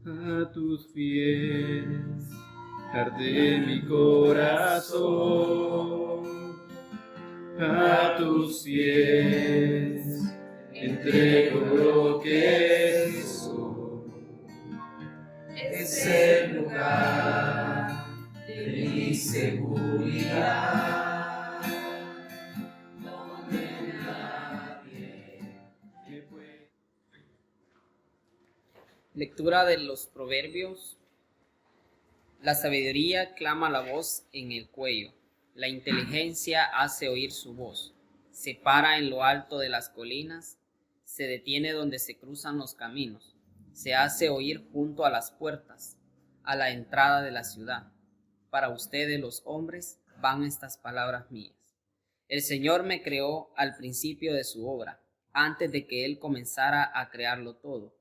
A tus pies arde mi corazón, a tus pies entrego lo que soy. Es el lugar de mi seguridad, donde nadie me puede. Lectura de los Proverbios. La sabiduría clama la voz en el cuello, la inteligencia hace oír su voz. Se para en lo alto de las colinas, se detiene donde se cruzan los caminos, se hace oír junto a las puertas, a la entrada de la ciudad. Para ustedes los hombres van estas palabras mías. El Señor me creó al principio de su obra, antes de que Él comenzara a crearlo todo.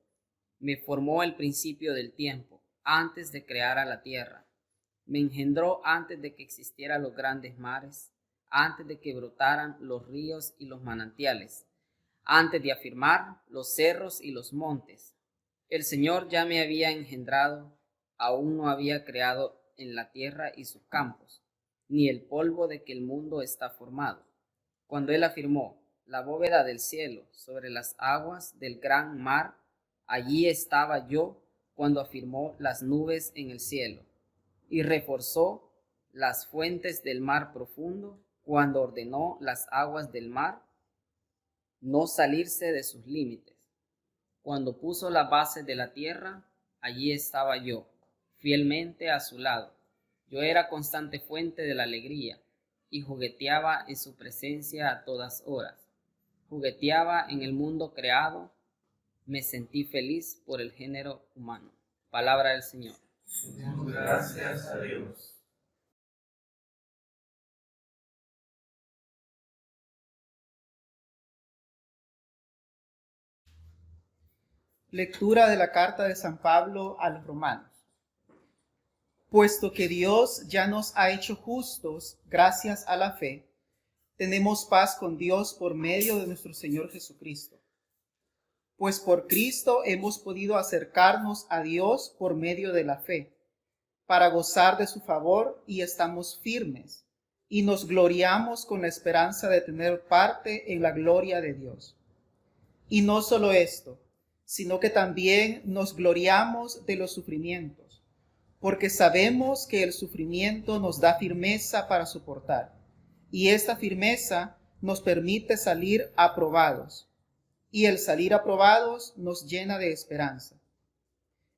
Me formó al principio del tiempo, antes de crear a la tierra. Me engendró antes de que existieran los grandes mares, antes de que brotaran los ríos y los manantiales, antes de afirmar los cerros y los montes. El Señor ya me había engendrado, aún no había creado en la tierra y sus campos, ni el polvo de que el mundo está formado. Cuando Él afirmó la bóveda del cielo sobre las aguas del gran mar, allí estaba yo cuando afirmó las nubes en el cielo y reforzó las fuentes del mar profundo, cuando ordenó las aguas del mar no salirse de sus límites. Cuando puso la base de la tierra, allí estaba yo, fielmente a su lado. Yo era constante fuente de la alegría y jugueteaba en su presencia a todas horas. Jugueteaba en el mundo creado. Me sentí feliz por el género humano. Palabra del Señor. Gracias a Dios. Lectura de la carta de San Pablo a los Romanos. Puesto que Dios ya nos ha hecho justos gracias a la fe, tenemos paz con Dios por medio de nuestro Señor Jesucristo. Pues por Cristo hemos podido acercarnos a Dios por medio de la fe, para gozar de su favor, y estamos firmes y nos gloriamos con la esperanza de tener parte en la gloria de Dios. Y no solo esto, sino que también nos gloriamos de los sufrimientos, porque sabemos que el sufrimiento nos da firmeza para soportar, y esta firmeza nos permite salir aprobados, y el salir aprobados nos llena de esperanza.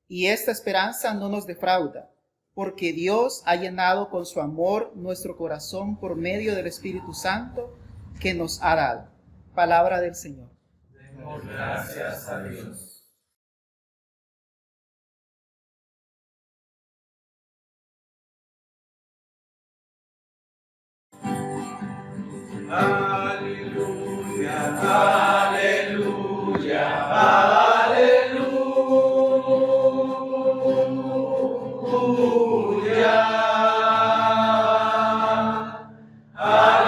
Y esta esperanza no nos defrauda, porque Dios ha llenado con su amor nuestro corazón por medio del Espíritu Santo que nos ha dado. Palabra del Señor. Demos gracias a Dios. Aleluya, aleluya, aleluya. Aleluya.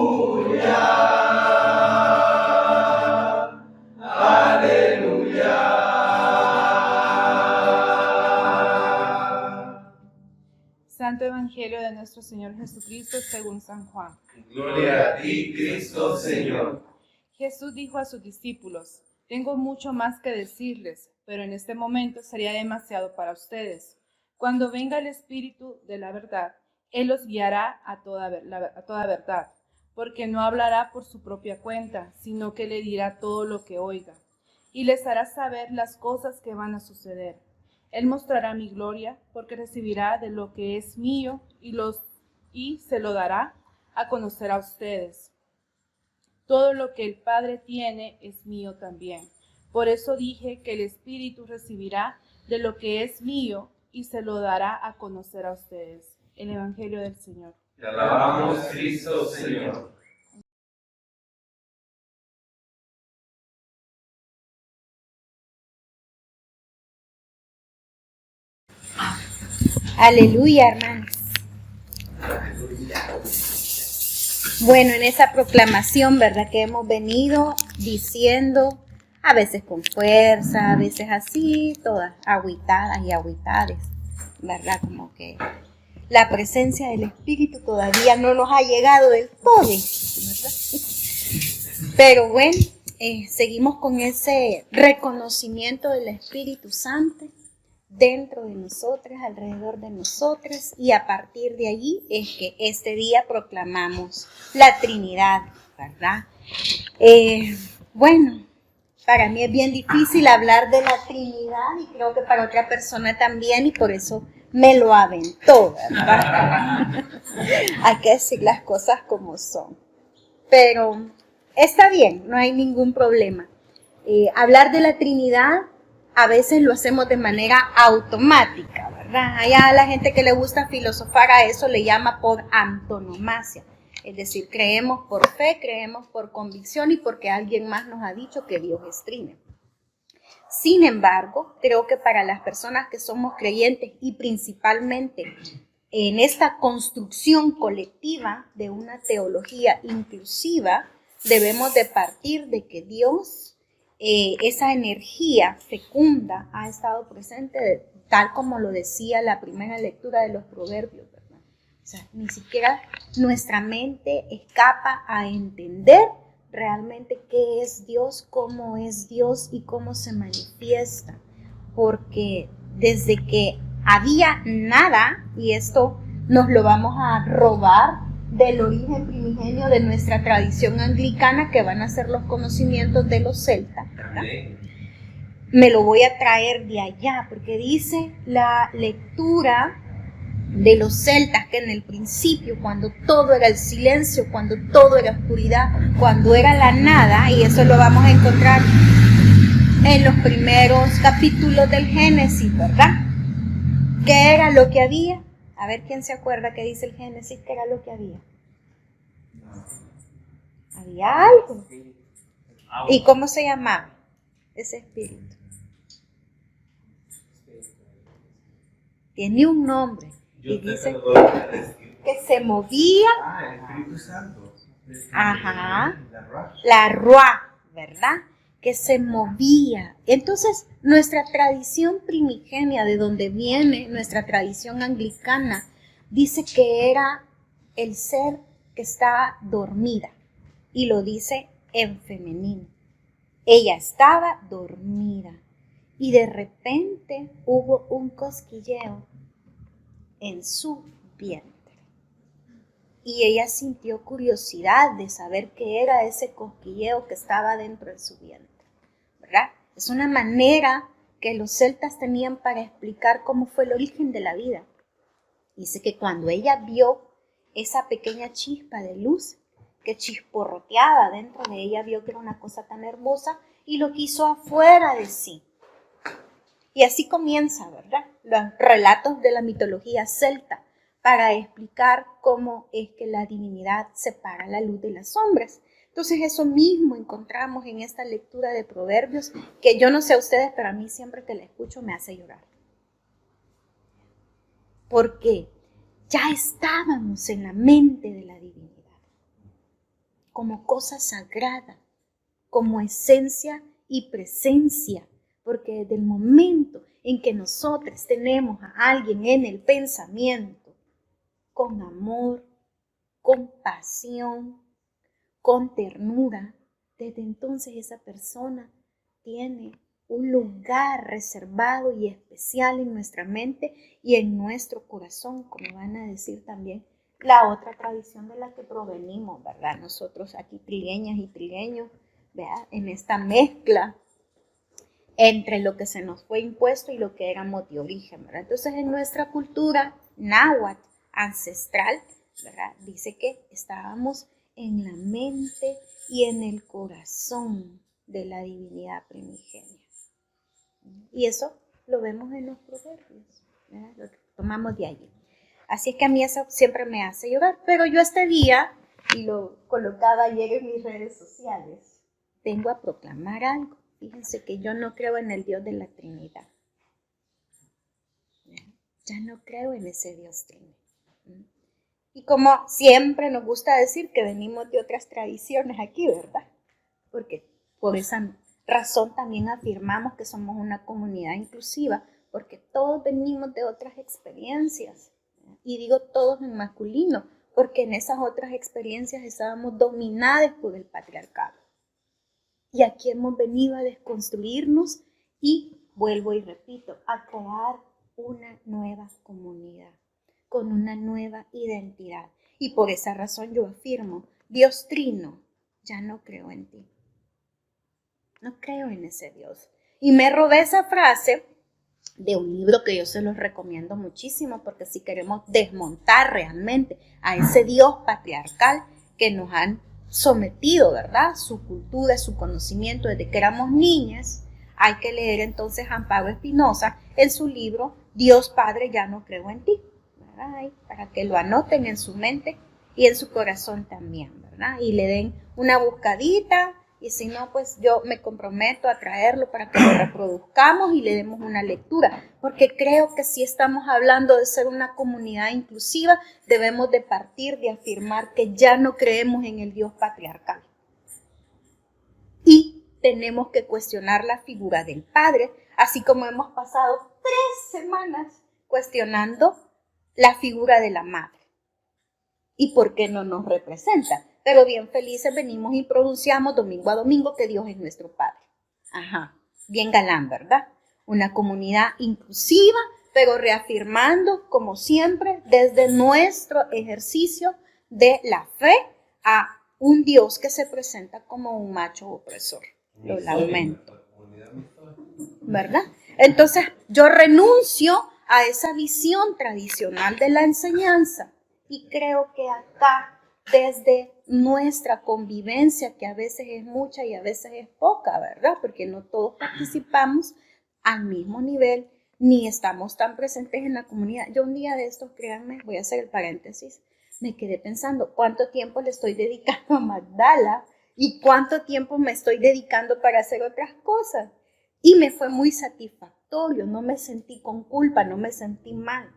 Aleluya, aleluya, Santo Evangelio de nuestro Señor Jesucristo según San Juan. Gloria a ti, Cristo Señor. Jesús dijo a sus discípulos: tengo mucho más que decirles, pero en este momento sería demasiado para ustedes. Cuando venga el Espíritu de la verdad, Él los guiará a toda verdad, porque no hablará por su propia cuenta, sino que le dirá todo lo que oiga, y les hará saber las cosas que van a suceder. Él mostrará mi gloria, porque recibirá de lo que es mío y se lo dará a conocer a ustedes. Todo lo que el Padre tiene es mío también. Por eso dije que el Espíritu recibirá de lo que es mío y se lo dará a conocer a ustedes. El Evangelio del Señor. Te alabamos, Cristo Señor. Aleluya, hermanos. Bueno, en esa proclamación, ¿verdad? Que hemos venido diciendo, a veces con fuerza, a veces así, todas agüitadas y agüitades, ¿verdad? Como que la presencia del Espíritu todavía no nos ha llegado del todo, ¿verdad? Pero bueno, seguimos con ese reconocimiento del Espíritu Santo dentro de nosotras, alrededor de nosotras, y a partir de allí es que este día proclamamos la Trinidad, ¿verdad? Bueno, para mí es bien difícil hablar de la Trinidad y creo que para otra persona también, y por eso me lo aventó, ¿verdad? Hay que decir las cosas como son. Pero está bien, no hay ningún problema. Hablar de la Trinidad a veces lo hacemos de manera automática, ¿verdad? Allá la gente que le gusta filosofar a eso le llama por antonomasia. Es decir, creemos por fe, creemos por convicción y porque alguien más nos ha dicho que Dios es trino. Sin embargo, creo que para las personas que somos creyentes y principalmente en esta construcción colectiva de una teología inclusiva, debemos de partir de que Dios, esa energía fecunda, ha estado presente tal como lo decía la primera lectura de los Proverbios, ¿verdad? O sea, ni siquiera nuestra mente escapa a entender realmente qué es Dios y cómo se manifiesta, porque desde que había nada, y esto nos lo vamos a robar del origen primigenio de nuestra tradición anglicana, que van a ser los conocimientos de los celtas, ¿verdad? Me lo voy a traer de allá, porque dice la lectura de los celtas que en el principio, cuando todo era el silencio, cuando todo era oscuridad, cuando era la nada, y eso lo vamos a encontrar en los primeros capítulos del Génesis, ¿verdad? ¿Qué era lo que había? A ver quién se acuerda que dice el Génesis, ¿qué era lo que había? Había algo. ¿Y cómo se llamaba ese espíritu? Tiene un nombre. Y dice que se movía. El Espíritu Santo. Ajá. La Ruá, ¿verdad? Que se movía. Entonces, nuestra tradición primigenia, de donde viene nuestra tradición anglicana, dice que era el ser que estaba dormida. Y lo dice en femenino. Ella estaba dormida. Y de repente hubo un cosquilleo en su vientre. Y ella sintió curiosidad de saber qué era ese cosquilleo que estaba dentro de su vientre, ¿verdad? Es una manera que los celtas tenían para explicar cómo fue el origen de la vida. Dice que cuando ella vio esa pequeña chispa de luz que chisporroteaba dentro de ella, vio que era una cosa tan hermosa y lo quiso afuera de sí. Y así comienza, ¿verdad? Los relatos de la mitología celta para explicar cómo es que la divinidad separa la luz de las sombras. Entonces eso mismo encontramos en esta lectura de Proverbios, que yo no sé a ustedes, pero a mí siempre que la escucho me hace llorar. Porque ya estábamos en la mente de la divinidad, como cosa sagrada, como esencia y presencia. Porque desde el momento en que nosotros tenemos a alguien en el pensamiento, con amor, con pasión, con ternura, desde entonces esa persona tiene un lugar reservado y especial en nuestra mente y en nuestro corazón, como van a decir también la otra tradición de la que provenimos, ¿verdad? Nosotros aquí trigueñas y trigueños, ¿verdad? En esta mezcla entre lo que se nos fue impuesto y lo que éramos de origen, ¿verdad? Entonces, en nuestra cultura náhuatl ancestral, ¿verdad? Dice que estábamos en la mente y en el corazón de la divinidad primigenia. Y eso lo vemos en los proverbios, ¿verdad? Lo tomamos de allí. Así es que a mí eso siempre me hace llorar, pero yo este día, y lo colocaba ayer en mis redes sociales, vengo a proclamar algo. Fíjense que yo no creo en el Dios de la Trinidad. ya no creo en ese Dios trino. Y como siempre nos gusta decir que venimos de otras tradiciones aquí, ¿verdad? Porque por esa razón también afirmamos que somos una comunidad inclusiva, porque todos venimos de otras experiencias. Y digo todos en masculino, porque en esas otras experiencias estábamos dominadas por el patriarcado. Y aquí hemos venido a desconstruirnos y, vuelvo y repito, a crear una nueva comunidad, con una nueva identidad. Y por esa razón yo afirmo, Dios trino, ya no creo en ti. No creo en ese Dios. Y me robé esa frase de un libro que yo se los recomiendo muchísimo, porque si queremos desmontar realmente a ese Dios patriarcal que nos han sometido, ¿verdad? Su cultura, su conocimiento desde que éramos niñas, hay que leer entonces a Amparo Espinosa en su libro Dios Padre, ya no creo en ti, ¿verdad? Ahí, para que lo anoten en su mente y en su corazón también, ¿verdad? Y le den una buscadita. Y si no, pues yo me comprometo a traerlo para que lo reproduzcamos y le demos una lectura. Porque creo que si estamos hablando de ser una comunidad inclusiva, debemos de partir de afirmar que ya no creemos en el Dios patriarcal. Y tenemos que cuestionar la figura del Padre, así como hemos pasado 3 semanas cuestionando la figura de la Madre. ¿Y por qué no nos representa? Pero bien felices venimos y pronunciamos domingo a domingo que Dios es nuestro Padre. Ajá, bien galán, ¿verdad? Una comunidad inclusiva, pero reafirmando, como siempre, desde nuestro ejercicio de la fe a un Dios que se presenta como un macho opresor. Lo lamento. ¿Verdad? Entonces, yo renuncio a esa visión tradicional de la enseñanza y creo que acá, desde nuestra convivencia, que a veces es mucha y a veces es poca, ¿verdad? Porque no todos participamos al mismo nivel, ni estamos tan presentes en la comunidad. Yo un día de estos, créanme, voy a hacer el paréntesis, me quedé pensando cuánto tiempo le estoy dedicando a Magdala y cuánto tiempo me estoy dedicando para hacer otras cosas. Y me fue muy satisfactorio, no me sentí con culpa, no me sentí mal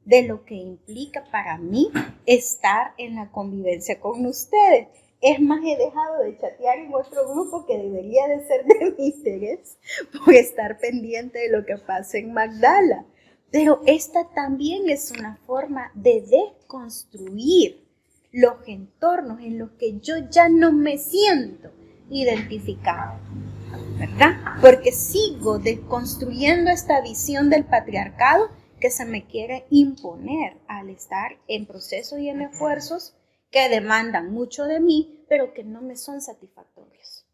de lo que implica para mí estar en la convivencia con ustedes. Es más, he dejado de chatear en otro grupo que debería de ser de mi interés por estar pendiente de lo que pasa en Magdala. Pero esta también es una forma de desconstruir los entornos en los que yo ya no me siento identificada, ¿verdad? Porque sigo desconstruyendo esta visión del patriarcado que se me quiere imponer al estar en procesos y en esfuerzos que demandan mucho de mí, pero que no me son satisfactorios.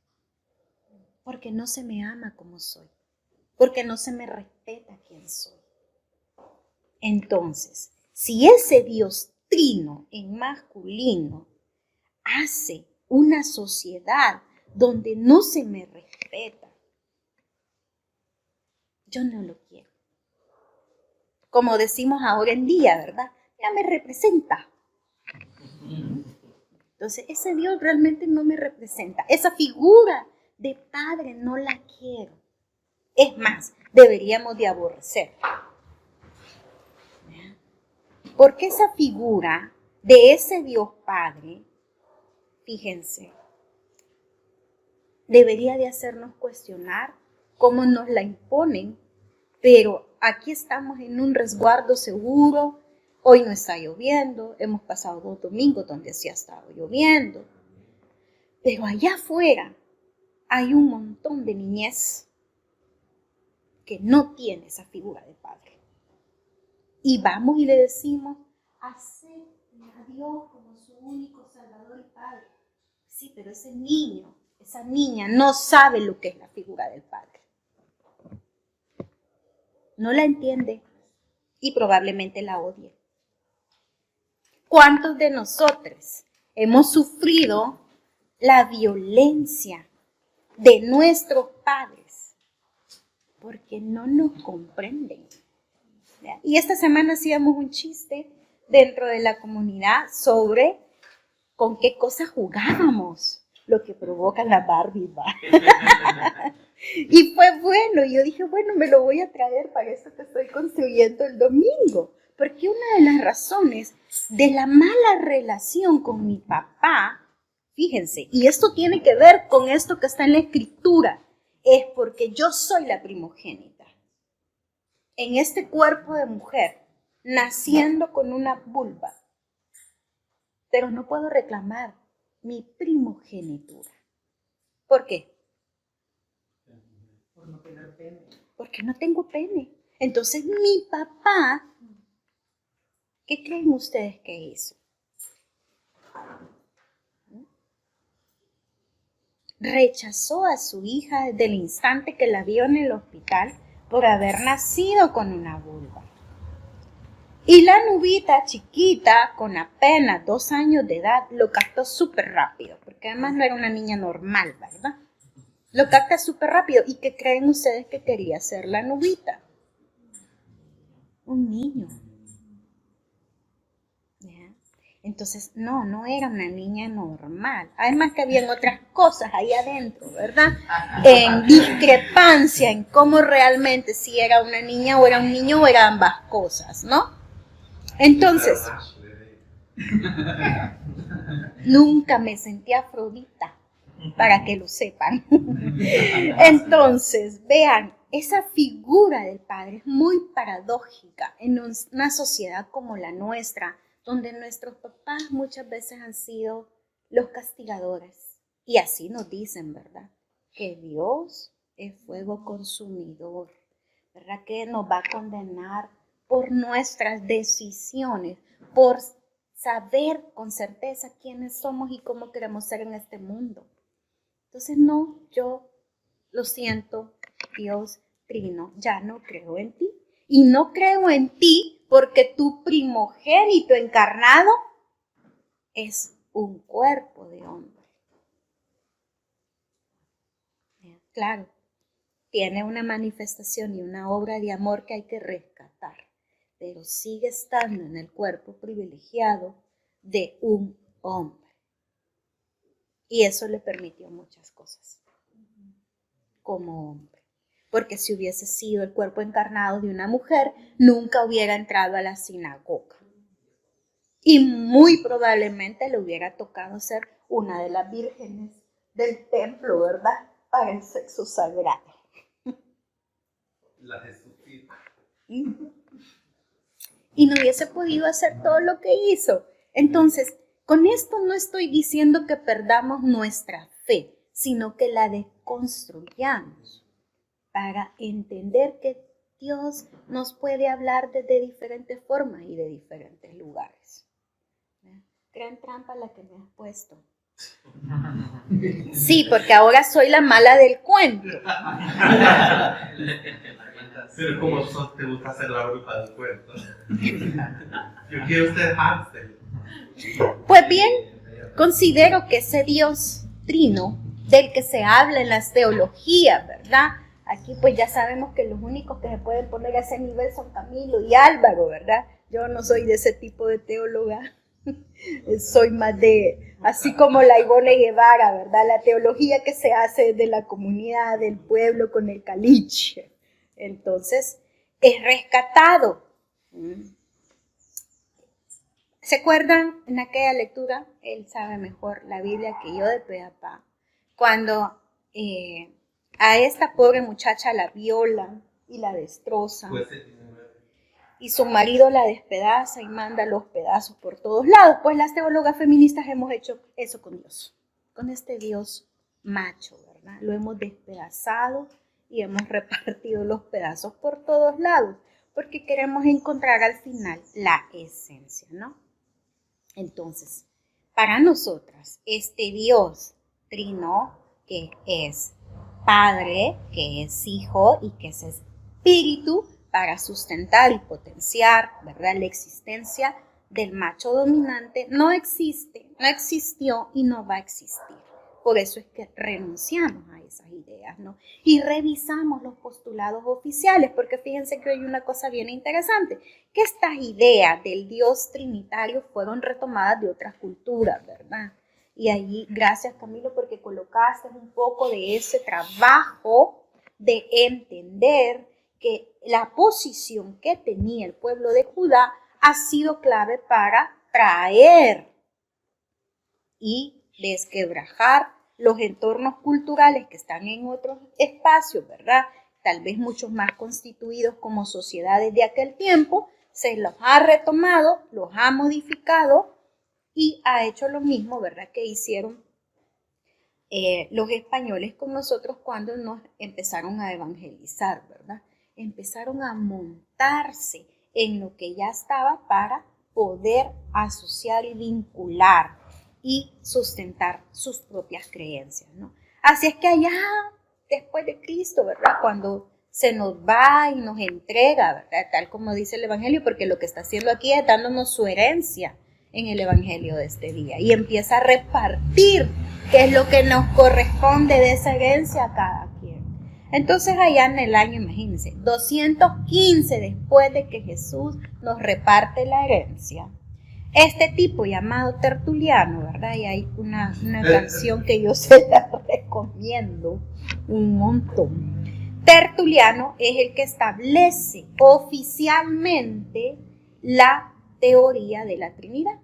Porque no se me ama como soy. Porque no se me respeta quién soy. Entonces, si ese Dios trino en masculino hace una sociedad donde no se me respeta, yo no lo quiero. Como decimos ahora en día, ¿verdad? Ya me representa. Entonces, ese Dios realmente no me representa. Esa figura de padre no la quiero. Es más, deberíamos de aborrecer. Porque esa figura de ese Dios Padre, fíjense, debería de hacernos cuestionar cómo nos la imponen, pero aquí estamos en un resguardo seguro. Hoy no está lloviendo, hemos pasado 2 domingos donde sí ha estado lloviendo, pero allá afuera hay un montón de niñez que no tiene esa figura de padre. Y vamos y le decimos, acepten a Dios como su único Salvador y Padre. Sí, pero ese niño, esa niña no sabe lo que es la figura del Padre. No la entiende y probablemente la odie. ¿Cuántos de nosotros hemos sufrido la violencia de nuestros padres porque no nos comprenden? Y esta semana hacíamos un chiste dentro de la comunidad sobre con qué cosas jugábamos, lo que provoca la Barbie, ¿va? Y fue bueno, y yo dije, bueno, me lo voy a traer para esto que estoy construyendo el domingo. Porque una de las razones de la mala relación con mi papá, fíjense, y esto tiene que ver con esto que está en la escritura, es porque yo soy la primogénita. En este cuerpo de mujer, naciendo con una vulva, pero no puedo reclamar mi primogenitura. ¿Por qué? Por no tener pene. Porque no tengo pene. Entonces mi papá, ¿qué creen ustedes que hizo? Rechazó a su hija desde el instante que la vio en el hospital por haber nacido con una vulva. Y la nubita chiquita, con apenas 2 años de edad, lo captó súper rápido, porque además no era una niña normal, ¿verdad? Lo capta súper rápido. ¿Y qué creen ustedes que quería ser la nubita? Un niño. ¿Ya? Entonces, no era una niña normal. Además que habían otras cosas ahí adentro, ¿verdad? En discrepancia en cómo realmente si era una niña o era un niño o eran ambas cosas, ¿no? Entonces, nunca me sentí Afrodita, para que lo sepan. Entonces, vean, esa figura del padre es muy paradójica en una sociedad como la nuestra, donde nuestros papás muchas veces han sido los castigadores. Y así nos dicen, ¿verdad? Que Dios es fuego consumidor, ¿verdad? Que nos va a condenar por nuestras decisiones, por saber con certeza quiénes somos y cómo queremos ser en este mundo. Entonces, no, yo lo siento, Dios Trino, ya no creo en ti. Y no creo en ti porque tu primogénito encarnado es un cuerpo de hombre. Claro, tiene una manifestación y una obra de amor que hay que rescatar, pero sigue estando en el cuerpo privilegiado de un hombre. Y eso le permitió muchas cosas como hombre. Porque si hubiese sido el cuerpo encarnado de una mujer, nunca hubiera entrado a la sinagoga. Y muy probablemente le hubiera tocado ser una de las vírgenes del templo, ¿verdad? Para el sexo sagrado. La Jesucita. Y no hubiese podido hacer todo lo que hizo. Entonces, con esto no estoy diciendo que perdamos nuestra fe, sino que la desconstruyamos para entender que Dios nos puede hablar desde diferentes formas y de diferentes lugares. Gran trampa la que me has puesto. Sí, porque ahora soy la mala del cuento. Pero como te gusta hacer la bruja del cuento. Yo quiero ser Hansel. Pues bien, considero que ese Dios trino del que se habla en las teologías, ¿verdad? Aquí pues ya sabemos que los únicos que se pueden poner a ese nivel son Camilo y Álvaro, ¿verdad? Yo no soy de ese tipo de teóloga. Soy más de, así como la Ivone Guevara, ¿verdad? La teología que se hace de la comunidad, del pueblo con el caliche. Entonces, es rescatado. ¿Se acuerdan en aquella lectura? Él sabe mejor la Biblia que yo de pe a pa. Cuando a esta pobre muchacha la violan y la destrozan. Y su marido la despedaza y manda los pedazos por todos lados. Pues las teólogas feministas hemos hecho eso con Dios. Con este Dios macho, ¿verdad? Lo hemos despedazado y hemos repartido los pedazos por todos lados. Porque queremos encontrar al final la esencia, ¿no? Entonces, para nosotras, este Dios trino, que es Padre, que es Hijo y que es Espíritu, para sustentar y potenciar, ¿verdad?, la existencia del macho dominante, no existe, no existió y no va a existir. Por eso es que renunciamos a esas ideas, ¿no? Y revisamos los postulados oficiales, porque fíjense que hay una cosa bien interesante, que estas ideas del Dios trinitario fueron retomadas de otras culturas, ¿verdad? Y ahí, gracias Camilo, porque colocaste un poco de ese trabajo de entender que la posición que tenía el pueblo de Judá ha sido clave para traer y desquebrajar los entornos culturales que están en otros espacios, ¿verdad? Tal vez muchos más constituidos como sociedades de aquel tiempo, se los ha retomado, los ha modificado y ha hecho lo mismo, ¿verdad?, que hicieron los españoles con nosotros cuando nos empezaron a evangelizar, ¿verdad? Empezaron a montarse en lo que ya estaba para poder asociar y vincular y sustentar sus propias creencias, ¿no? Así es que allá, después de Cristo, ¿verdad?, cuando se nos va y nos entrega, ¿verdad?, tal como dice el Evangelio, porque lo que está haciendo aquí es dándonos su herencia en el Evangelio de este día, y empieza a repartir qué es lo que nos corresponde de esa herencia a cada quien. Entonces allá en el año, imagínense, 215 después de que Jesús nos reparte la herencia, este tipo llamado Tertuliano, ¿verdad? Y hay una canción que yo se la recomiendo un montón. Tertuliano es el que establece oficialmente la teoría de la Trinidad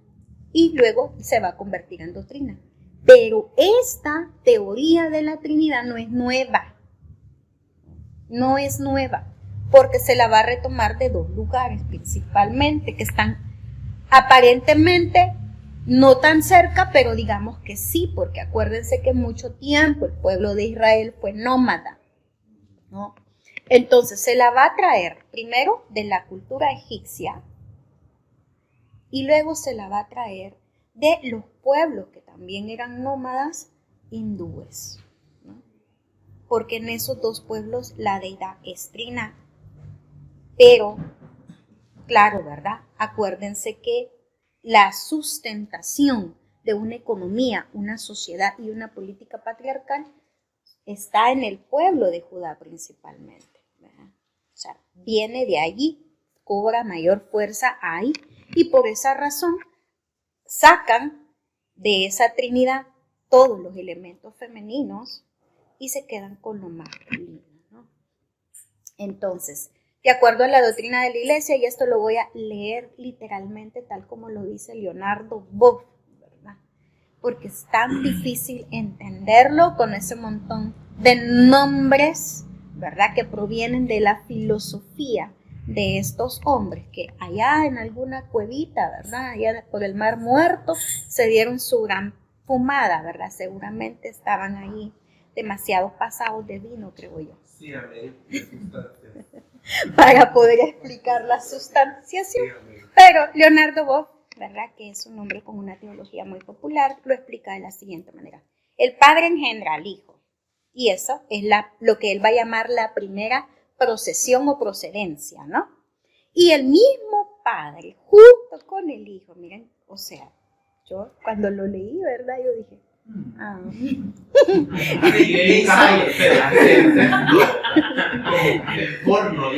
y luego se va a convertir en doctrina. Pero esta teoría de la Trinidad no es nueva, porque se la va a retomar de dos lugares principalmente, que están aparentemente no tan cerca, pero digamos que sí, porque acuérdense que mucho tiempo el pueblo de Israel fue nómada, ¿no? Entonces se la va a traer primero de la cultura egipcia y luego se la va a traer de los pueblos que también eran nómadas hindúes, ¿no? Porque en esos dos pueblos la deidad es trina. Pero, claro, ¿verdad? Acuérdense que la sustentación de una economía, una sociedad y una política patriarcal está en el pueblo de Judá principalmente, ¿verdad? O sea, viene de allí, cobra mayor fuerza ahí, y por esa razón sacan de esa Trinidad todos los elementos femeninos y se quedan con lo masculino, ¿no? Entonces, de acuerdo a la doctrina de la Iglesia, y esto lo voy a leer literalmente tal como lo dice Leonardo Boff, ¿verdad? Porque es tan difícil entenderlo con ese montón de nombres, ¿verdad?, que provienen de la filosofía de estos hombres que allá en alguna cuevita, ¿verdad?, allá por el Mar Muerto, se dieron su gran fumada, ¿verdad? Seguramente estaban ahí demasiado pasados de vino, creo yo. Sí, amén. Sustancias. Para poder explicar la sustanciación. Sí, amén. Pero Leonardo Boff, ¿verdad?, que es un hombre con una teología muy popular, lo explica de la siguiente manera. El Padre engendra al Hijo, y eso es lo que él va a llamar la primera procesión o procedencia, ¿no? Y el mismo Padre, junto con el Hijo, miren, o sea, yo cuando lo leí, ¿verdad?, yo dije, El porno,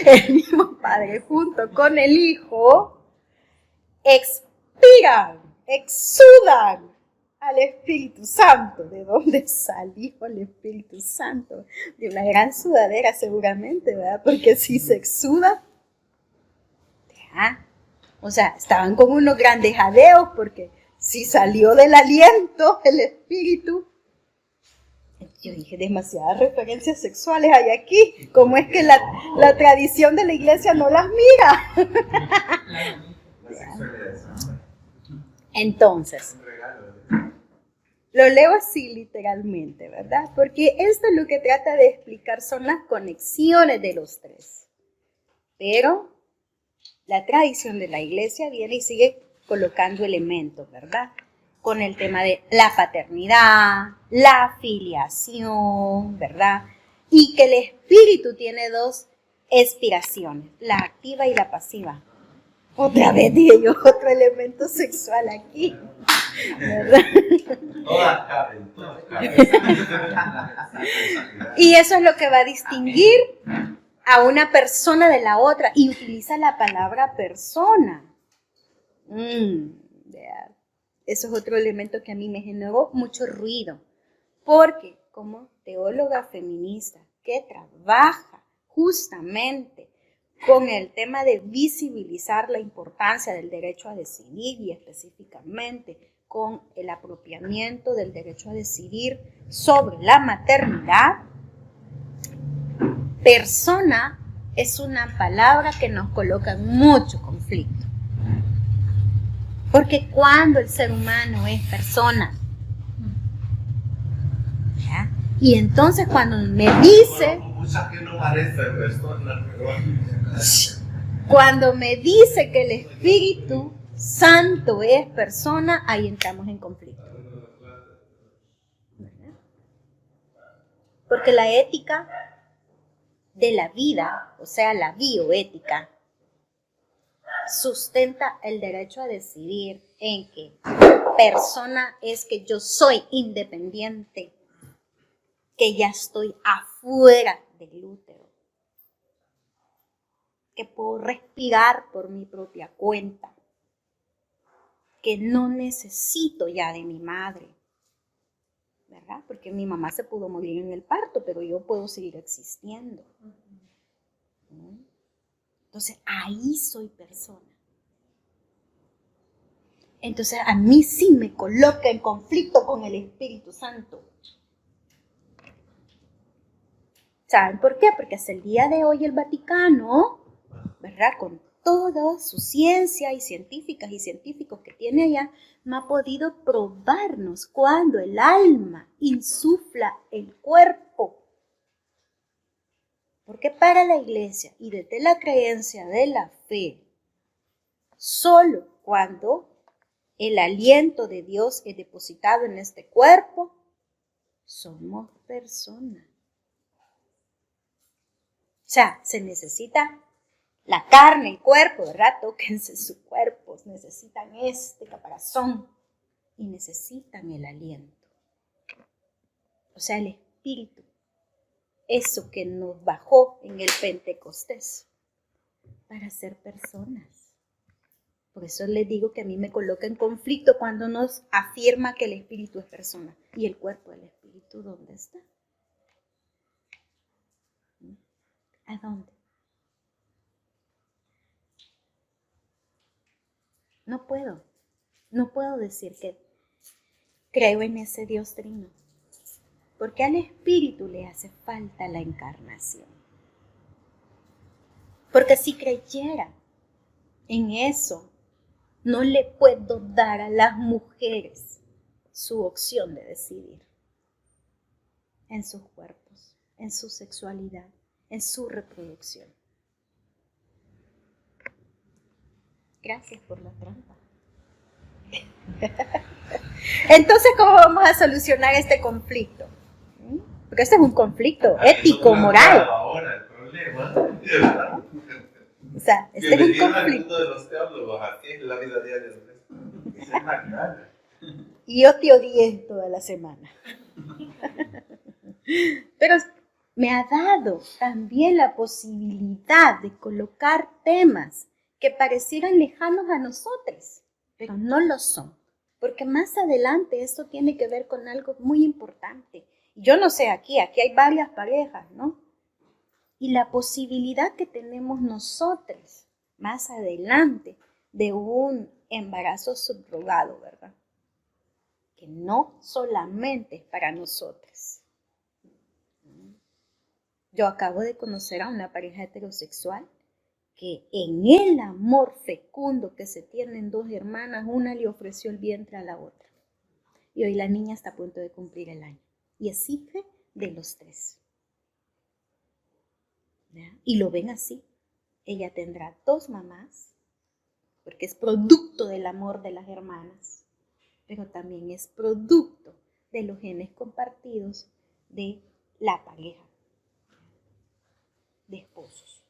el mismo Padre junto con el Hijo expiran, exudan al Espíritu Santo. ¿De dónde salió el Espíritu Santo? De una gran sudadera seguramente, ¿verdad? Porque si se exuda, ¿ya? O sea, estaban con unos grandes jadeos porque si salió del aliento el Espíritu. Yo dije, demasiadas referencias sexuales hay aquí. ¿Cómo es que la tradición de la iglesia no las mira? Entonces, lo leo así literalmente, ¿verdad? Porque esto es lo que trata de explicar, son las conexiones de los tres. Pero la tradición de la iglesia viene y sigue colocando elementos, ¿verdad? Con el tema de la paternidad, la filiación, ¿verdad? Y que el espíritu tiene dos expiraciones, la activa y la pasiva. Otra vez dije yo, otro elemento sexual aquí, ¿verdad? Todas caben. Y eso es lo que va a distinguir a una persona de la otra, y utiliza la palabra persona. Eso es otro elemento que a mí me generó mucho ruido, porque, como teóloga feminista que trabaja justamente con el tema de visibilizar la importancia del derecho a decidir y específicamente con el apropiamiento del derecho a decidir sobre la maternidad, persona es una palabra que nos coloca en mucho conflicto. Porque cuando el ser humano es persona, ¿ya? Y entonces cuando me dice, muchas que no parecen personas, pero cuando me dice que el Espíritu Santo es persona, ahí entramos en conflicto. ¿Verdad? Porque la ética de la vida, o sea, la bioética, sustenta el derecho a decidir en que persona es que yo soy independiente, que ya estoy afuera del útero, que puedo respirar por mi propia cuenta, que no necesito ya de mi madre, ¿verdad? Porque mi mamá se pudo morir en el parto, pero yo puedo seguir existiendo. ¿No? Entonces, ahí soy persona. Entonces, a mí sí me coloca en conflicto con el Espíritu Santo. ¿Saben por qué? Porque hasta el día de hoy el Vaticano, ¿verdad? Con toda su ciencia y científicas y científicos que tiene allá, no ha podido probarnos cuando el alma insufla el cuerpo. Porque para la iglesia y desde la creencia de la fe, solo cuando el aliento de Dios es depositado en este cuerpo, somos personas. O sea, se necesita la carne, el cuerpo, ¿verdad? Tóquense sus cuerpos, necesitan este caparazón y necesitan el aliento. O sea, el espíritu, eso que nos bajó en el Pentecostés para ser personas. Por eso les digo que a mí me coloca en conflicto cuando nos afirma que el espíritu es persona. ¿Y el cuerpo del espíritu dónde está? ¿A dónde? No puedo decir que creo en ese Dios trino, porque al espíritu le hace falta la encarnación. Porque si creyera en eso, no le puedo dar a las mujeres su opción de decidir en sus cuerpos, en su sexualidad, en su reproducción. Gracias por la trampa. Entonces, ¿cómo vamos a solucionar este conflicto? Porque este es un conflicto ético, moral. Ahora el problema, O sea, este es un conflicto. de los teólogos, aquí es la vida diaria de Cristo. Esa es la clara. Y yo te odié toda la semana. Pero me ha dado también la posibilidad de colocar temas que parecieran lejanos a nosotros, pero no lo son. Porque más adelante esto tiene que ver con algo muy importante. Yo no sé, aquí hay varias parejas, ¿no? Y la posibilidad que tenemos nosotros más adelante de un embarazo subrogado, ¿verdad? Que no solamente es para nosotros. Yo acabo de conocer a una pareja heterosexual que en el amor fecundo que se tienen dos hermanas, una le ofreció el vientre a la otra. Y hoy la niña está a punto de cumplir el año. Y es hija de los tres. ¿Ya? Y lo ven así. Ella tendrá dos mamás, porque es producto del amor de las hermanas, pero también es producto de los genes compartidos de la pareja de esposos.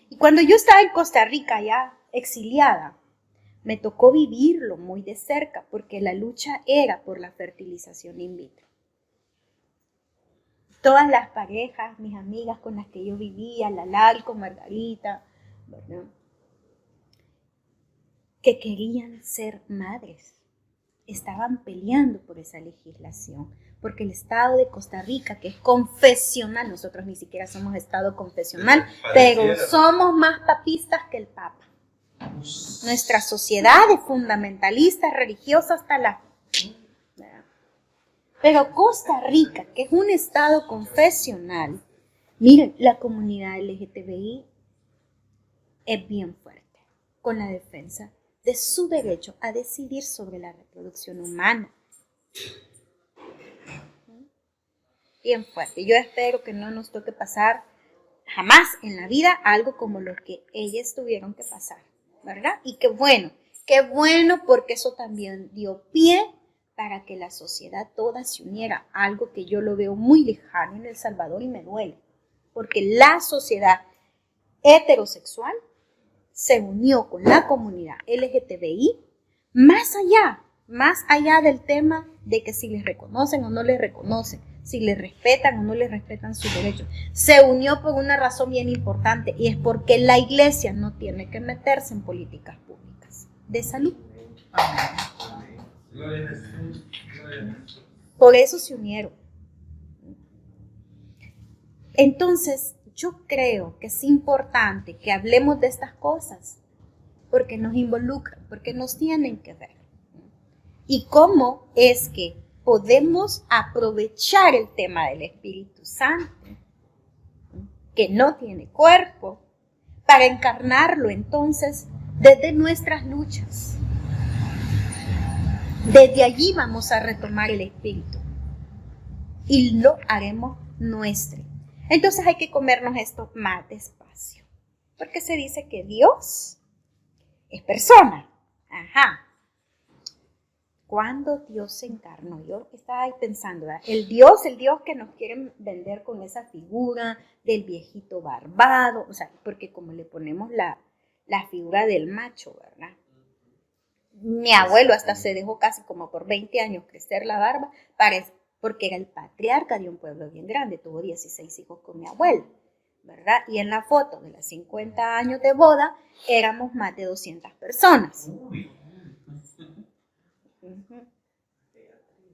Y cuando yo estaba en Costa Rica ya exiliada, me tocó vivirlo muy de cerca porque la lucha era por la fertilización in vitro. Todas las parejas, mis amigas con las que yo vivía, Lalal con Margarita, ¿verdad?, que querían ser madres, estaban peleando por esa legislación, porque el Estado de Costa Rica, que es confesional, nosotros ni siquiera somos Estado confesional, pero somos más papistas que el Papa. Nuestra sociedad es fundamentalista, religiosa hasta la... Pero Costa Rica, que es un Estado confesional, miren, la comunidad LGTBI es bien fuerte con la defensa de su derecho a decidir sobre la reproducción humana. Bien fuerte. Yo espero que no nos toque pasar jamás en la vida algo como lo que ellas tuvieron que pasar, ¿verdad? Y qué bueno porque eso también dio pie para que la sociedad toda se uniera, algo que yo lo veo muy lejano en El Salvador y me duele, porque la sociedad heterosexual se unió con la comunidad LGTBI más allá del tema de que si les reconocen o no les reconocen, si les respetan o no les respetan sus derechos. Se unió por una razón bien importante y es porque la iglesia no tiene que meterse en políticas públicas de salud. Por eso se unieron. Entonces, yo creo que es importante que hablemos de estas cosas porque nos involucran, porque nos tienen que ver. Y cómo es que podemos aprovechar el tema del Espíritu Santo, que no tiene cuerpo, para encarnarlo entonces desde nuestras luchas. Desde allí vamos a retomar el Espíritu y lo haremos nuestro. Entonces hay que comernos esto más despacio, porque se dice que Dios es persona. Ajá. ¿Cuándo Dios se encarnó? Yo estaba ahí pensando, ¿verdad? El Dios que nos quieren vender con esa figura del viejito barbado, o sea, porque como le ponemos la figura del macho, ¿verdad? Mi abuelo hasta se dejó casi como por 20 años crecer la barba, porque era el patriarca de un pueblo bien grande, tuvo 16 hijos con mi abuelo, ¿verdad? Y en la foto de los 50 años de boda éramos más de 200 personas.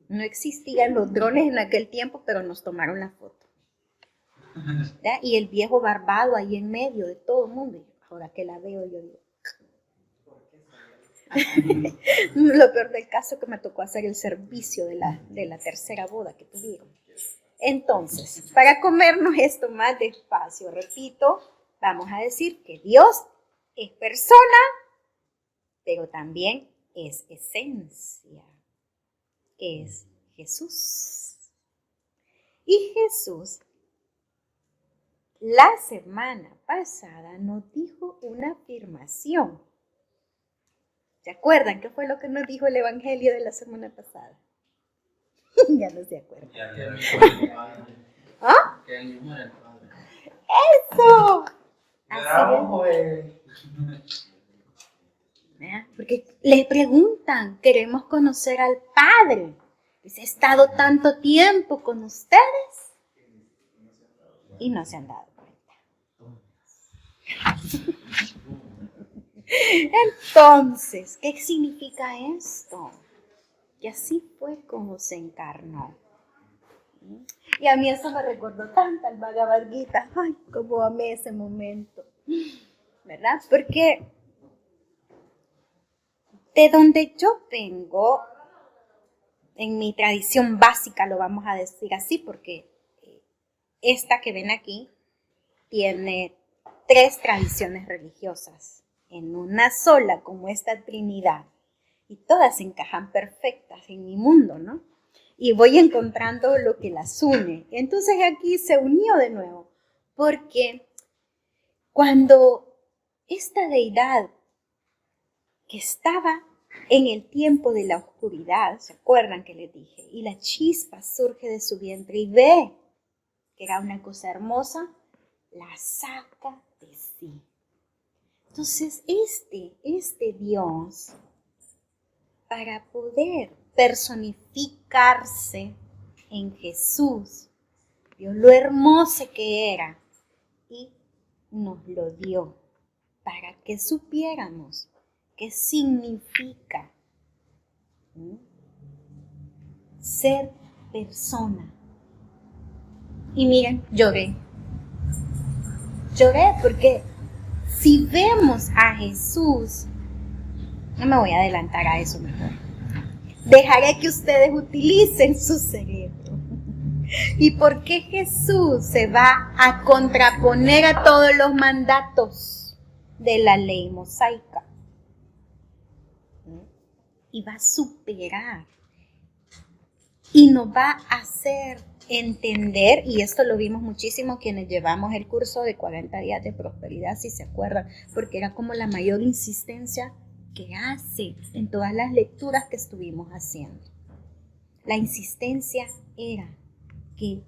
No existían los drones en aquel tiempo, pero nos tomaron la foto. ¿verdad? Y el viejo barbado ahí en medio de todo el mundo. Ahora que la veo, yo digo... Lo peor del caso es que me tocó hacer el servicio de la tercera boda que tuvieron. Entonces, para comernos esto más despacio, repito, vamos a decir que Dios es persona, pero también es esencia, que es Jesús. Y Jesús, la semana pasada, nos dijo una afirmación. ¿Se acuerdan qué fue lo que nos dijo el Evangelio de la semana pasada? Ya no se acuerdan. ¿Ah? ¡Eso! Así es. Porque le preguntan, queremos conocer al Padre. Dice, he estado tanto tiempo con ustedes y no se han dado cuenta. Entonces, ¿qué significa esto? Y así fue como se encarnó. Y a mí eso me recordó tanto al Bhagavad Gita. Ay, cómo amé ese momento. ¿Verdad? Porque de donde yo vengo, en mi tradición básica, lo vamos a decir así, porque esta que ven aquí tiene 3 tradiciones religiosas en una sola, como esta Trinidad. Y todas encajan perfectas en mi mundo, ¿no? Y voy encontrando lo que las une. Entonces aquí se unió de nuevo, porque cuando esta deidad que estaba en el tiempo de la oscuridad, ¿se acuerdan que les dije? Y la chispa surge de su vientre y ve que era una cosa hermosa, la saca de sí. Entonces este Dios, para poder personificarse en Jesús, vio lo hermoso que era y nos lo dio para que supiéramos qué significa ser persona. Y miren, lloré. Lloré porque si vemos a Jesús, no me voy a adelantar a eso mejor. Dejaré que ustedes utilicen su cerebro. ¿Y por qué Jesús se va a contraponer a todos los mandatos de la ley mosaica? Y va a superar. Y nos va a hacer entender, y esto lo vimos muchísimo quienes llevamos el curso de 40 días de prosperidad, si se acuerdan, porque era como la mayor insistencia que hace en todas las lecturas que estuvimos haciendo. La insistencia era que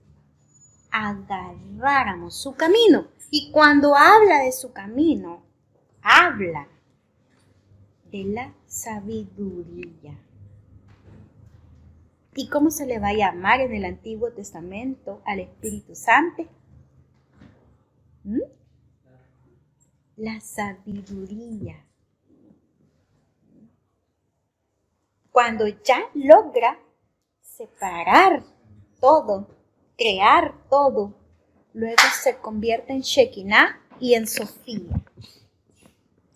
agarráramos su camino. Y cuando habla de su camino, habla de la sabiduría. ¿Y cómo se le va a llamar en el Antiguo Testamento al Espíritu Santo? La sabiduría. Cuando ya logra separar todo, crear todo, luego se convierte en Shekinah y en Sofía.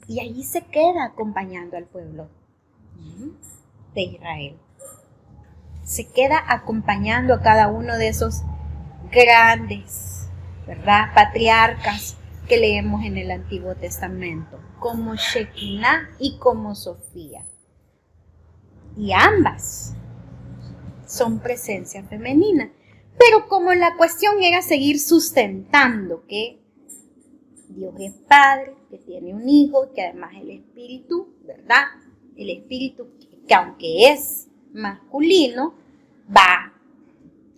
Y allí se queda acompañando al pueblo de Israel. Se queda acompañando a cada uno de esos grandes, ¿verdad?, patriarcas que leemos en el Antiguo Testamento, como Shekinah y como Sofía. Y ambas son presencia femenina. Pero como la cuestión era seguir sustentando que Dios es Padre, que tiene un Hijo, que además el Espíritu, ¿verdad? El Espíritu que aunque es masculino, va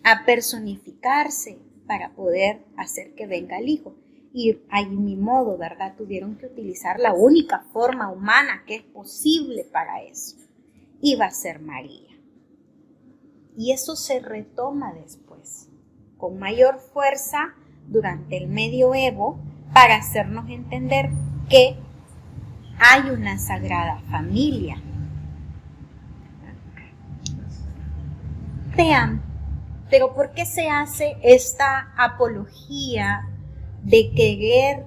a personificarse para poder hacer que venga el Hijo. Y ahí ni modo, ¿verdad? Tuvieron que utilizar la única forma humana que es posible para eso. Y va a ser María. Y eso se retoma después, con mayor fuerza durante el medioevo, para hacernos entender que hay una sagrada familia. Vean, pero ¿por qué se hace esta apología de querer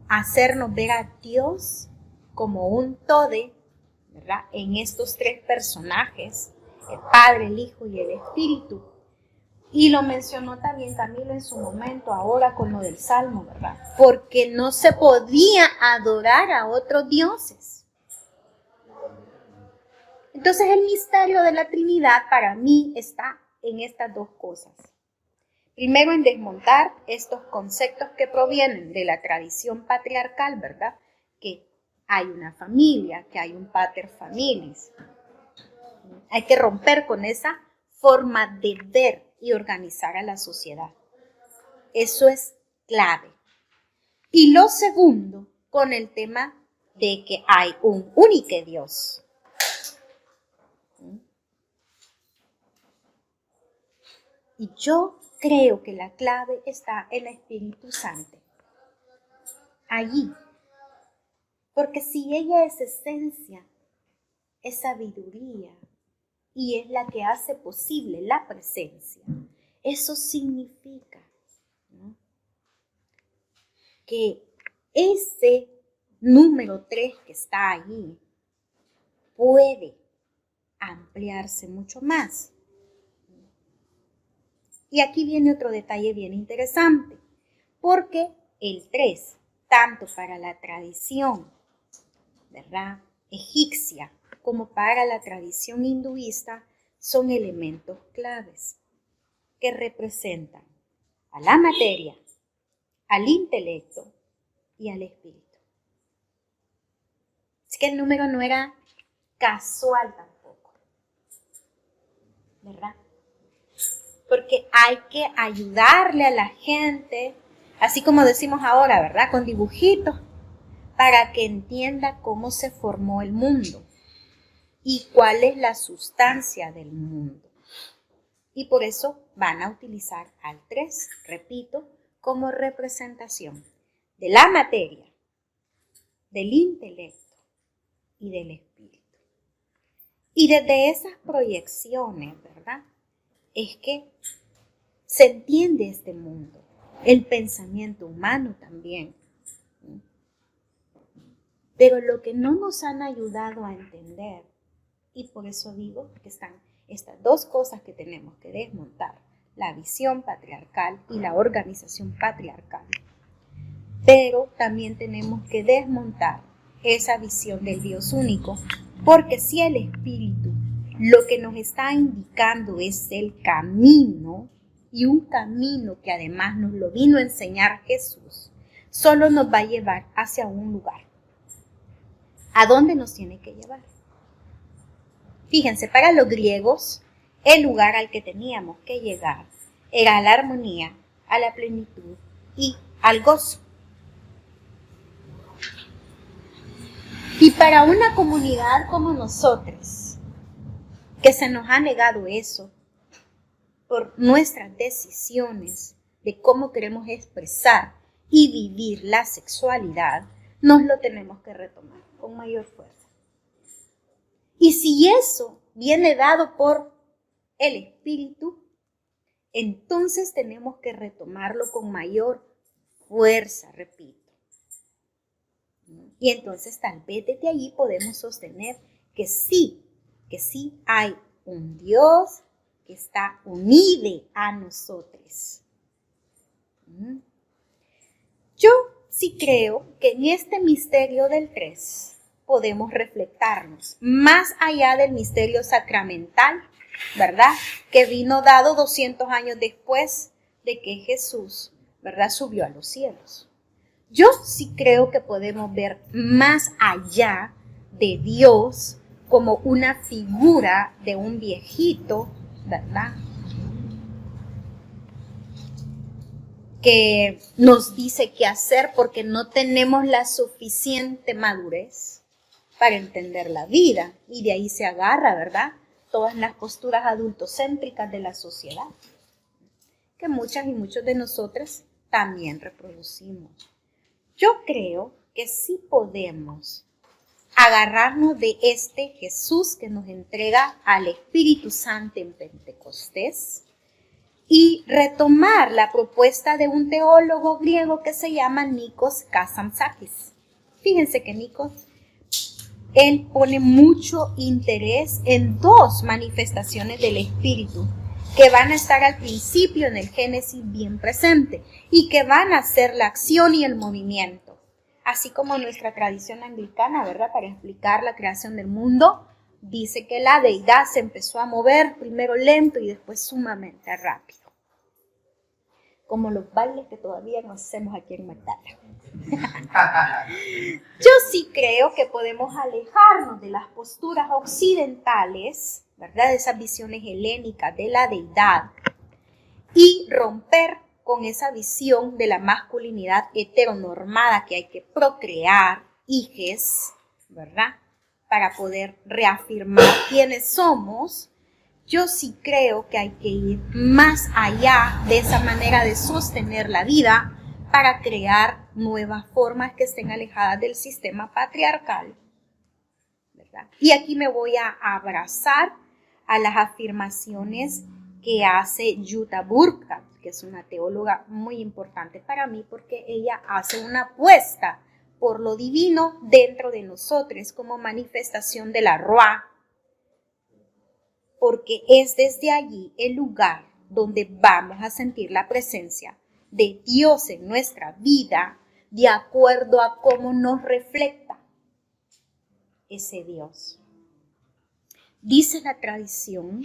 hacernos ver a Dios como un todo, ¿verdad?, en estos tres personajes, el Padre, el Hijo y el Espíritu? Y lo mencionó también Camilo en su momento, ahora con lo del Salmo, ¿verdad? Porque no se podía adorar a otros dioses. Entonces el misterio de la Trinidad para mí está en estas dos cosas. Primero, en desmontar estos conceptos que provienen de la tradición patriarcal, ¿verdad? Que hay una familia, que hay un pater familias. Hay que romper con esa forma de ver y organizar a la sociedad. Eso es clave. Y lo segundo, con el tema de que hay un único Dios. Y yo creo que la clave está en el Espíritu Santo. Allí. Porque si ella es esencia, es sabiduría, y es la que hace posible la presencia, eso significa, ¿no?, que ese número 3 que está allí puede ampliarse mucho más. Y aquí viene otro detalle bien interesante, porque el 3, tanto para la tradición, ¿verdad?, egipcia, como para la tradición hinduista, son elementos claves que representan a la materia, al intelecto y al espíritu. Así que el número no era casual tampoco, ¿verdad? Porque hay que ayudarle a la gente, así como decimos ahora, ¿verdad?, con dibujitos, para que entienda cómo se formó el mundo y cuál es la sustancia del mundo. Y por eso van a utilizar al 3, repito, como representación de la materia, del intelecto y del espíritu. Y desde esas proyecciones, ¿verdad?, es que se entiende este mundo, el pensamiento humano también. Pero lo que no nos han ayudado a entender, y por eso digo que están estas dos cosas que tenemos que desmontar, la visión patriarcal y la organización patriarcal. Pero también tenemos que desmontar esa visión del Dios único, porque si el Espíritu lo que nos está indicando es el camino, y un camino que además nos lo vino a enseñar Jesús, solo nos va a llevar hacia un lugar. ¿A dónde nos tiene que llevar? Fíjense, para los griegos, el lugar al que teníamos que llegar era a la armonía, a la plenitud y al gozo. Y para una comunidad como nosotros, que se nos ha negado eso, por nuestras decisiones de cómo queremos expresar y vivir la sexualidad, nos lo tenemos que retomar con mayor fuerza. Y si eso viene dado por el Espíritu, entonces tenemos que retomarlo con mayor fuerza, repito. Y entonces tal vez desde allí podemos sostener que sí hay un Dios que está unido a nosotros. Yo sí creo que en este misterio del 3 podemos reflectarnos más allá del misterio sacramental, ¿verdad? Que vino dado 200 años después de que Jesús, ¿verdad?, subió a los cielos. Yo sí creo que podemos ver más allá de Dios como una figura de un viejito, ¿verdad?, que nos dice qué hacer porque no tenemos la suficiente madurez para entender la vida. Y de ahí se agarra, ¿verdad?, todas las posturas adultocéntricas de la sociedad, que muchas y muchos de nosotros también reproducimos. Yo creo que sí podemos agarrarnos de este Jesús que nos entrega al Espíritu Santo en Pentecostés y retomar la propuesta de un teólogo griego que se llama Nikos Kazantzakis. Fíjense que Nikos, él pone mucho interés en dos manifestaciones del Espíritu que van a estar al principio en el Génesis bien presente y que van a ser la acción y el movimiento. Así como nuestra tradición anglicana, ¿verdad?, para explicar la creación del mundo, dice que la deidad se empezó a mover primero lento y después sumamente rápido. Como los bailes que todavía nos hacemos aquí en Magdala. Yo sí creo que podemos alejarnos de las posturas occidentales, ¿verdad?, de esas visiones helénicas de la deidad y romper con esa visión de la masculinidad heteronormada que hay que procrear hijes, ¿verdad?, para poder reafirmar quiénes somos. Yo sí creo que hay que ir más allá de esa manera de sostener la vida para crear nuevas formas que estén alejadas del sistema patriarcal, ¿verdad? Y aquí me voy a abrazar a las afirmaciones que hace Jutta Burkhardt, que es una teóloga muy importante para mí porque ella hace una apuesta por lo divino dentro de nosotros como manifestación de la Ruah, porque es desde allí el lugar donde vamos a sentir la presencia de Dios en nuestra vida de acuerdo a cómo nos refleja ese Dios. Dice la tradición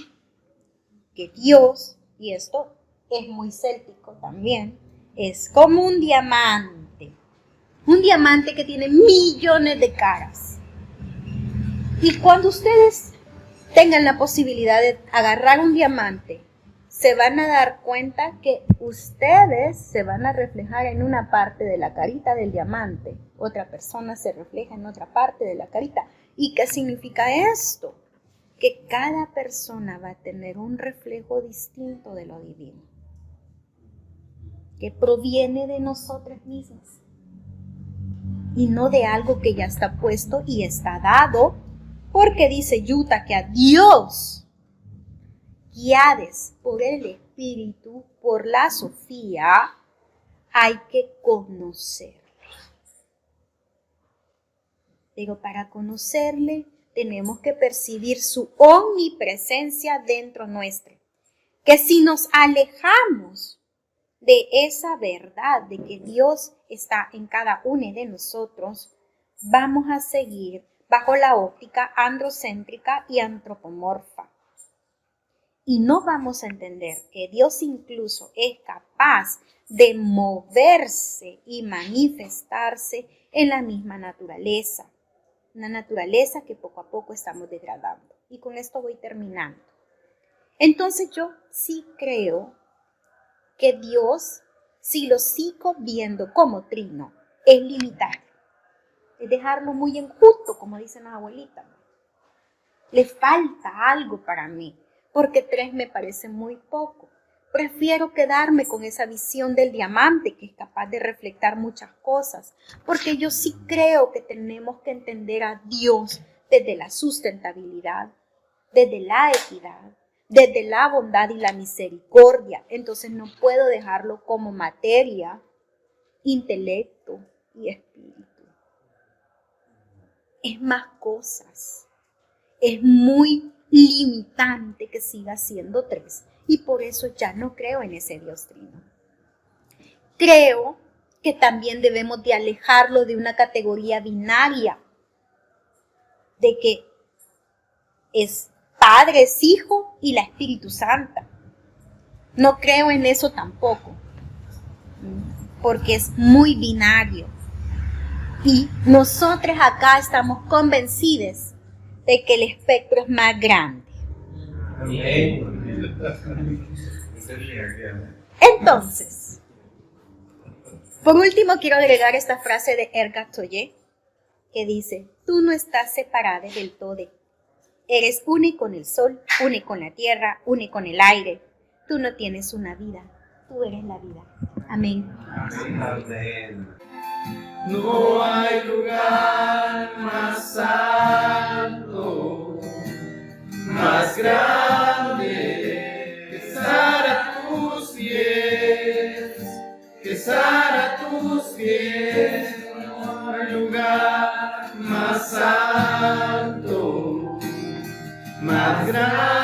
que Dios, y esto es muy céltico también, es como un diamante que tiene millones de caras. Y cuando ustedes tengan la posibilidad de agarrar un diamante, se van a dar cuenta que ustedes se van a reflejar en una parte de la carita del diamante, otra persona se refleja en otra parte de la carita. ¿Y qué significa esto? Que cada persona va a tener un reflejo distinto de lo divino, que proviene de nosotros mismos y no de algo que ya está puesto y está dado, porque dice Jutta que a Dios guiados por el Espíritu, por la Sofía, hay que conocerle. Pero para conocerle tenemos que percibir su omnipresencia dentro nuestro. Que si nos alejamos de esa verdad de que Dios está en cada uno de nosotros, vamos a seguir bajo la óptica androcéntrica y antropomorfa. Y no vamos a entender que Dios incluso es capaz de moverse y manifestarse en la misma naturaleza. Una naturaleza que poco a poco estamos degradando. Y con esto voy terminando. Entonces yo sí creo que Dios, si lo sigo viendo como trino, es limitarlo. Es dejarlo muy enjuto, como dicen las abuelitas. Le falta algo para mí, porque 3 me parece muy poco. Prefiero quedarme con esa visión del diamante que es capaz de reflejar muchas cosas, porque yo sí creo que tenemos que entender a Dios desde la sustentabilidad, desde la equidad, desde la bondad y la misericordia. Entonces no puedo dejarlo como materia, intelecto y espíritu. Es más cosas. Es muy limitante que siga siendo 3. Y por eso ya no creo en ese Dios trino. Creo que también debemos de alejarlo de una categoría binaria, de que es Padre, es Hijo y la Espíritu Santa. No creo en eso tampoco, porque es muy binario. Y nosotros acá estamos convencidos de que el espectro es más grande. Entonces, por último quiero agregar esta frase de Eckhart Tolle que dice: tú no estás separado del todo. Eres uno con el sol, uno con la tierra, uno con el aire. Tú no tienes una vida, tú eres la vida. Amén. Amén. No hay lugar más alto, más grande que estar a tus pies, que estar a tus pies. No hay lugar más alto, más grande